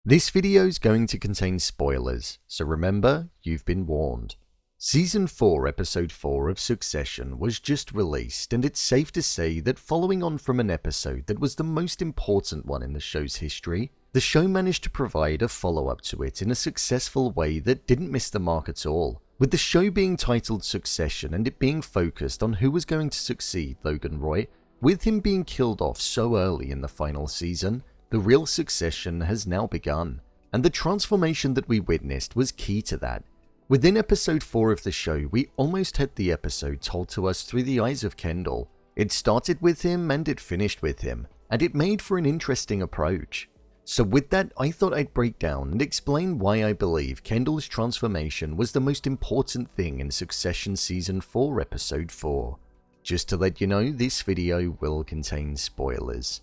This video is going to contain spoilers, so remember, you've been warned. Season 4, Episode 4 of Succession was just released, and it's safe to say that following on from an episode that was the most important one in the show's history, the show managed to provide a follow-up to it in a successful way that didn't miss the mark at all. With the show being titled Succession and it being focused on who was going to succeed Logan Roy, with him being killed off so early in the final season, the real succession has now begun, and the transformation that we witnessed was key to that. Within episode 4 of the show, we almost had the episode told to us through the eyes of Kendall. It started with him and it finished with him, and it made for an interesting approach. So with that, I thought I'd break down and explain why I believe Kendall's transformation was the most important thing in Succession Season 4 Episode 4. Just to let you know, this video will contain spoilers.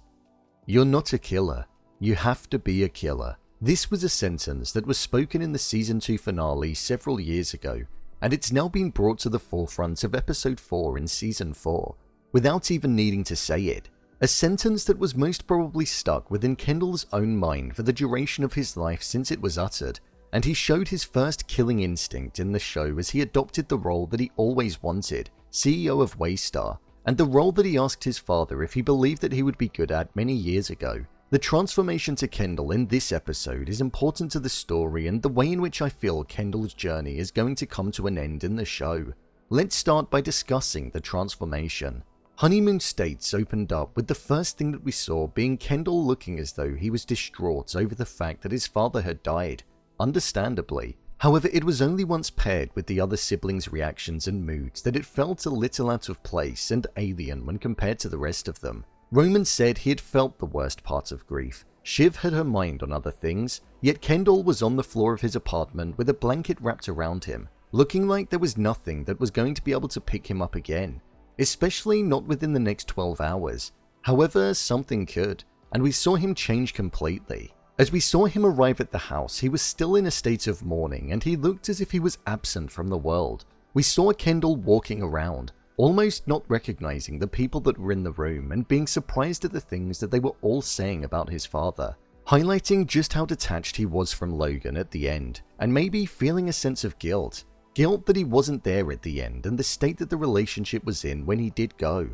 You're not a killer. You have to be a killer. This was a sentence that was spoken in the Season 2 finale several years ago, and it's now been brought to the forefront of Episode 4 in Season 4, without even needing to say it. A sentence that was most probably stuck within Kendall's own mind for the duration of his life since it was uttered, and he showed his first killing instinct in the show as he adopted the role that he always wanted, CEO of Waystar, and the role that he asked his father if he believed that he would be good at many years ago. The transformation to Kendall in this episode is important to the story and the way in which I feel Kendall's journey is going to come to an end in the show. Let's start by discussing the transformation. Honeymoon States opened up with the first thing that we saw being Kendall looking as though he was distraught over the fact that his father had died, understandably. However, it was only once paired with the other siblings' reactions and moods that it felt a little out of place and alien when compared to the rest of them. Roman said he had felt the worst part of grief. Shiv had her mind on other things, yet Kendall was on the floor of his apartment with a blanket wrapped around him, looking like there was nothing that was going to be able to pick him up again, especially not within the next 12 hours. However, something could, and we saw him change completely. As we saw him arrive at the house, he was still in a state of mourning and he looked as if he was absent from the world. We saw Kendall walking around, almost not recognizing the people that were in the room and being surprised at the things that they were all saying about his father, highlighting just how detached he was from Logan at the end, and maybe feeling a sense of guilt. Guilt that he wasn't there at the end and the state that the relationship was in when he did go.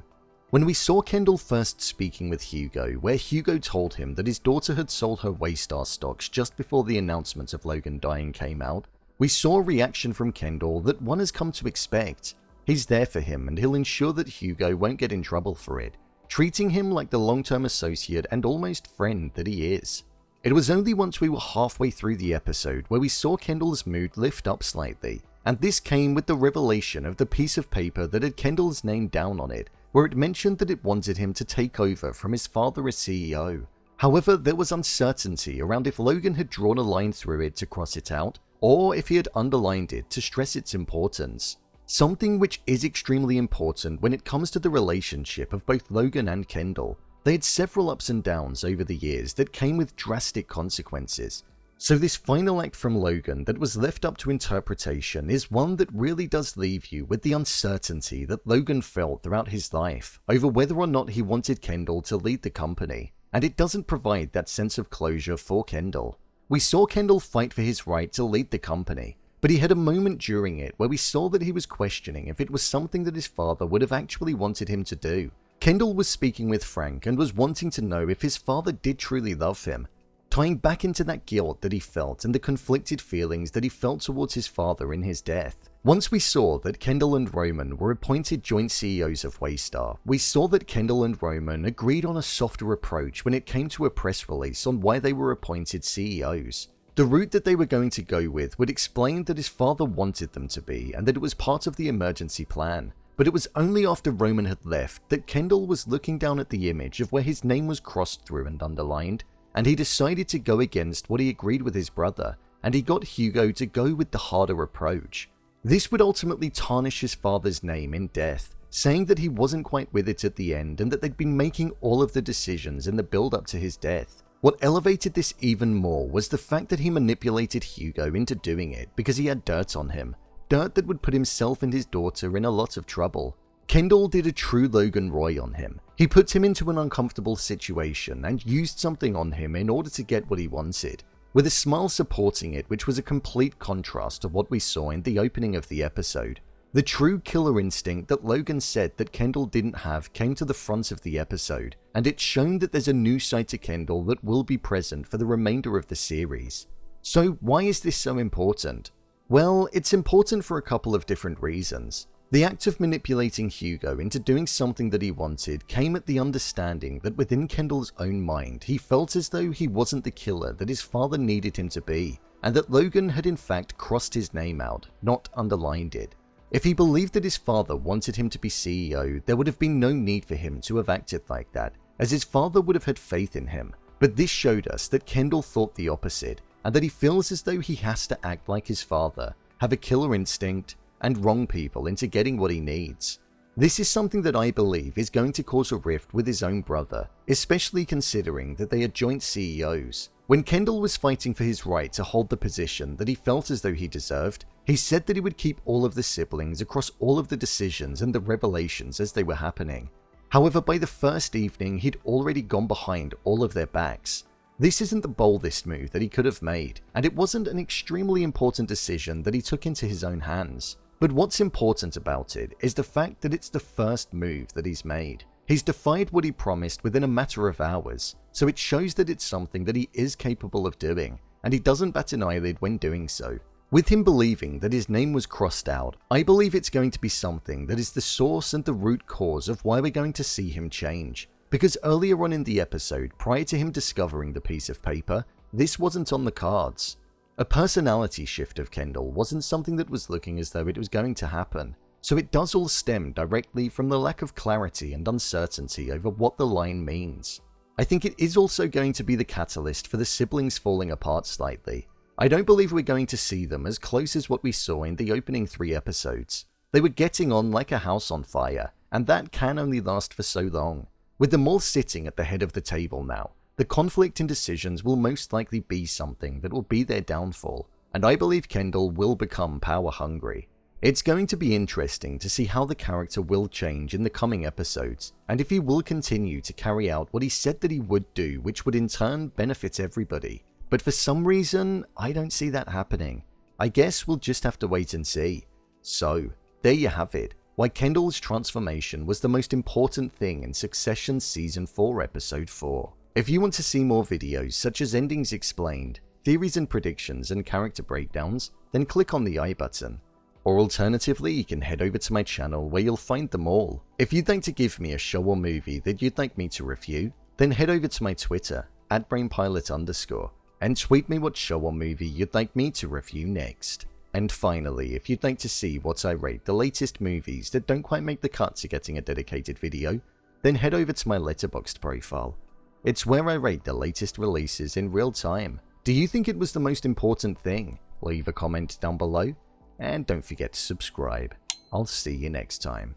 When we saw Kendall first speaking with Hugo, where Hugo told him that his daughter had sold her Waystar stocks just before the announcement of Logan dying came out, we saw a reaction from Kendall that one has come to expect. He's there for him and he'll ensure that Hugo won't get in trouble for it, treating him like the long-term associate and almost friend that he is. It was only once we were halfway through the episode where we saw Kendall's mood lift up slightly, and this came with the revelation of the piece of paper that had Kendall's name down on it, where it mentioned that it wanted him to take over from his father as CEO. However, there was uncertainty around if Logan had drawn a line through it to cross it out, or if he had underlined it to stress its importance. Something which is extremely important when it comes to the relationship of both Logan and Kendall. They had several ups and downs over the years that came with drastic consequences. So this final act from Logan that was left up to interpretation is one that really does leave you with the uncertainty that Logan felt throughout his life over whether or not he wanted Kendall to lead the company, and it doesn't provide that sense of closure for Kendall. We saw Kendall fight for his right to lead the company, but he had a moment during it where we saw that he was questioning if it was something that his father would have actually wanted him to do. Kendall was speaking with Frank and was wanting to know if his father did truly love him, tying back into that guilt that he felt and the conflicted feelings that he felt towards his father in his death. Once we saw that Kendall and Roman were appointed joint CEOs of Waystar, we saw that Kendall and Roman agreed on a softer approach when it came to a press release on why they were appointed CEOs. The route that they were going to go with would explain that his father wanted them to be and that it was part of the emergency plan. But it was only after Roman had left that Kendall was looking down at the image of where his name was crossed through and underlined, and he decided to go against what he agreed with his brother, and he got Hugo to go with the harder approach. This would ultimately tarnish his father's name in death, saying that he wasn't quite with it at the end and that they'd been making all of the decisions in the build-up to his death. What elevated this even more was the fact that he manipulated Hugo into doing it because he had dirt on him, dirt that would put himself and his daughter in a lot of trouble. Kendall did a true Logan Roy on him. He put him into an uncomfortable situation and used something on him in order to get what he wanted. with a smile supporting it, which was a complete contrast to what we saw in the opening of the episode. The true killer instinct that Logan said that Kendall didn't have came to the front of the episode, and it's shown that there's a new side to Kendall that will be present for the remainder of the series. So why is this so important? Well, it's important for a couple of different reasons. The act of manipulating Hugo into doing something that he wanted came at the understanding that within Kendall's own mind he felt as though he wasn't the killer that his father needed him to be, and that Logan had in fact crossed his name out, not underlined it. If he believed that his father wanted him to be CEO, there would have been no need for him to have acted like that, as his father would have had faith in him. But this showed us that Kendall thought the opposite, and that he feels as though he has to act like his father, have a killer instinct, and wrong people into getting what he needs. This is something that I believe is going to cause a rift with his own brother, especially considering that they are joint CEOs. When Kendall was fighting for his right to hold the position that he felt as though he deserved, he said that he would keep all of the siblings across all of the decisions and the revelations as they were happening. However, by the first evening, he'd already gone behind all of their backs. This isn't the boldest move that he could have made, and it wasn't an extremely important decision that he took into his own hands. But what's important about it is the fact that it's the first move that he's made. He's defied what he promised within a matter of hours, so it shows that it's something that he is capable of doing, and he doesn't bat an eyelid when doing so. With him believing that his name was crossed out, I believe it's going to be something that is the source and the root cause of why we're going to see him change. Because earlier on in the episode, prior to him discovering the piece of paper, this wasn't on the cards. A personality shift of Kendall wasn't something that was looking as though it was going to happen. So it does all stem directly from the lack of clarity and uncertainty over what the line means. I think it is also going to be the catalyst for the siblings falling apart slightly. I don't believe we're going to see them as close as what we saw in the opening 3 episodes. They were getting on like a house on fire, and that can only last for so long. With them all sitting at the head of the table now, the conflict in decisions will most likely be something that will be their downfall, and I believe Kendall will become power hungry. It's going to be interesting to see how the character will change in the coming episodes, and if he will continue to carry out what he said that he would do, which would in turn benefit everybody. But for some reason, I don't see that happening. I guess we'll just have to wait and see. So, there you have it. Why Kendall's transformation was the most important thing in Succession Season 4 Episode 4. If you want to see more videos such as endings explained, theories and predictions, and character breakdowns, then click on the I button. Or alternatively, you can head over to my channel where you'll find them all. If you'd like to give me a show or movie that you'd like me to review, then head over to my Twitter, @BrainPilot_, and tweet me what show or movie you'd like me to review next. And finally, if you'd like to see what I rate the latest movies that don't quite make the cut to getting a dedicated video, then head over to my Letterboxd profile. It's where I rate the latest releases in real time. Do you think it was the most important thing? Leave a comment down below, and don't forget to subscribe. I'll see you next time.